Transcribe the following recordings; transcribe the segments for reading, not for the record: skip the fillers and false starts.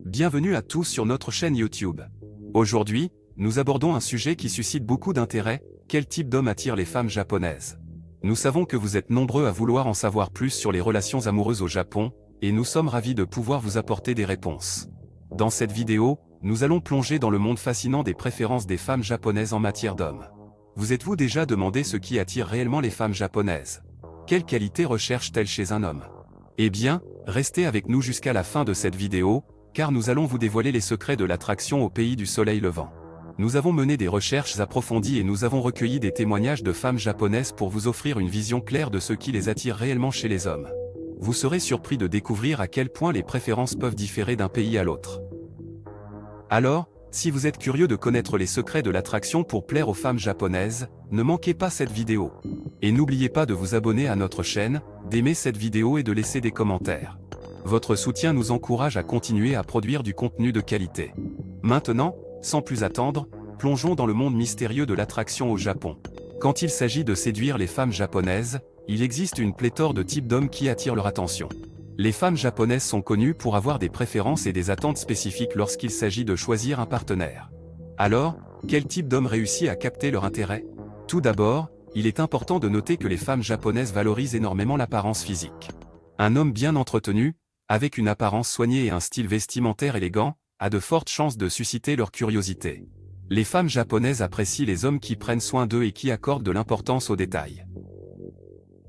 Bienvenue à tous sur notre chaîne YouTube. Aujourd'hui, nous abordons un sujet qui suscite beaucoup d'intérêt, quel type d'homme attire les femmes japonaises? Nous savons que vous êtes nombreux à vouloir en savoir plus sur les relations amoureuses au Japon, et nous sommes ravis de pouvoir vous apporter des réponses. Dans cette vidéo, nous allons plonger dans le monde fascinant des préférences des femmes japonaises en matière d'hommes. Vous êtes-vous déjà demandé ce qui attire réellement les femmes japonaises? Quelles qualités recherchent-elles chez un homme? Eh bien, restez avec nous jusqu'à la fin de cette vidéo, car nous allons vous dévoiler les secrets de l'attraction au pays du soleil levant. Nous avons mené des recherches approfondies et nous avons recueilli des témoignages de femmes japonaises pour vous offrir une vision claire de ce qui les attire réellement chez les hommes. Vous serez surpris de découvrir à quel point les préférences peuvent différer d'un pays à l'autre. Alors, si vous êtes curieux de connaître les secrets de l'attraction pour plaire aux femmes japonaises, ne manquez pas cette vidéo. Et n'oubliez pas de vous abonner à notre chaîne, d'aimer cette vidéo et de laisser des commentaires. Votre soutien nous encourage à continuer à produire du contenu de qualité. Maintenant, sans plus attendre, plongeons dans le monde mystérieux de l'attraction au Japon. Quand il s'agit de séduire les femmes japonaises, il existe une pléthore de types d'hommes qui attirent leur attention. Les femmes japonaises sont connues pour avoir des préférences et des attentes spécifiques lorsqu'il s'agit de choisir un partenaire. Alors, quel type d'homme réussit à capter leur intérêt? Tout d'abord, il est important de noter que les femmes japonaises valorisent énormément l'apparence physique. Un homme bien entretenu, avec une apparence soignée et un style vestimentaire élégant, a de fortes chances de susciter leur curiosité. Les femmes japonaises apprécient les hommes qui prennent soin d'eux et qui accordent de l'importance aux détails.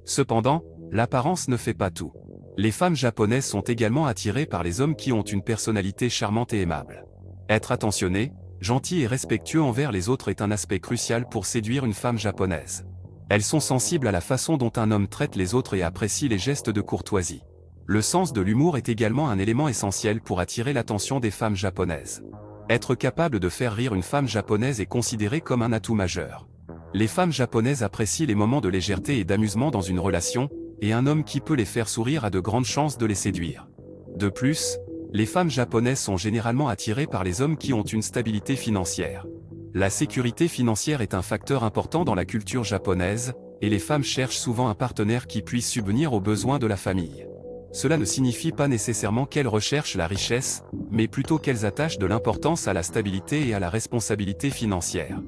Cependant, l'apparence ne fait pas tout. Les femmes japonaises sont également attirées par les hommes qui ont une personnalité charmante et aimable. Être attentionné, gentil et respectueux envers les autres est un aspect crucial pour séduire une femme japonaise. Elles sont sensibles à la façon dont un homme traite les autres et apprécient les gestes de courtoisie. Le sens de l'humour est également un élément essentiel pour attirer l'attention des femmes japonaises. Être capable de faire rire une femme japonaise est considéré comme un atout majeur. Les femmes japonaises apprécient les moments de légèreté et d'amusement dans une relation, et un homme qui peut les faire sourire a de grandes chances de les séduire. De plus, les femmes japonaises sont généralement attirées par les hommes qui ont une stabilité financière. La sécurité financière est un facteur important dans la culture japonaise, et les femmes cherchent souvent un partenaire qui puisse subvenir aux besoins de la famille. Cela ne signifie pas nécessairement qu'elles recherchent la richesse, mais plutôt qu'elles attachent de l'importance à la stabilité et à la responsabilité financière.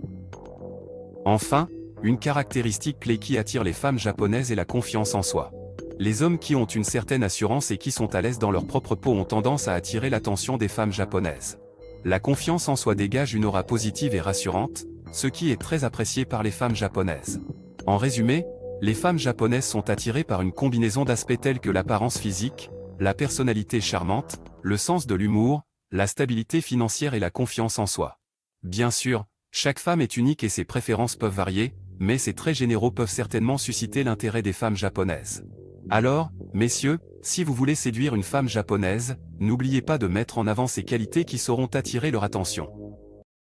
Enfin, une caractéristique clé qui attire les femmes japonaises est la confiance en soi. Les hommes qui ont une certaine assurance et qui sont à l'aise dans leur propre peau ont tendance à attirer l'attention des femmes japonaises. La confiance en soi dégage une aura positive et rassurante, ce qui est très apprécié par les femmes japonaises. En résumé, les femmes japonaises sont attirées par une combinaison d'aspects tels que l'apparence physique, la personnalité charmante, le sens de l'humour, la stabilité financière et la confiance en soi. Bien sûr, chaque femme est unique et ses préférences peuvent varier, mais ces traits généraux peuvent certainement susciter l'intérêt des femmes japonaises. Alors, messieurs, si vous voulez séduire une femme japonaise, n'oubliez pas de mettre en avant ces qualités qui sauront attirer leur attention.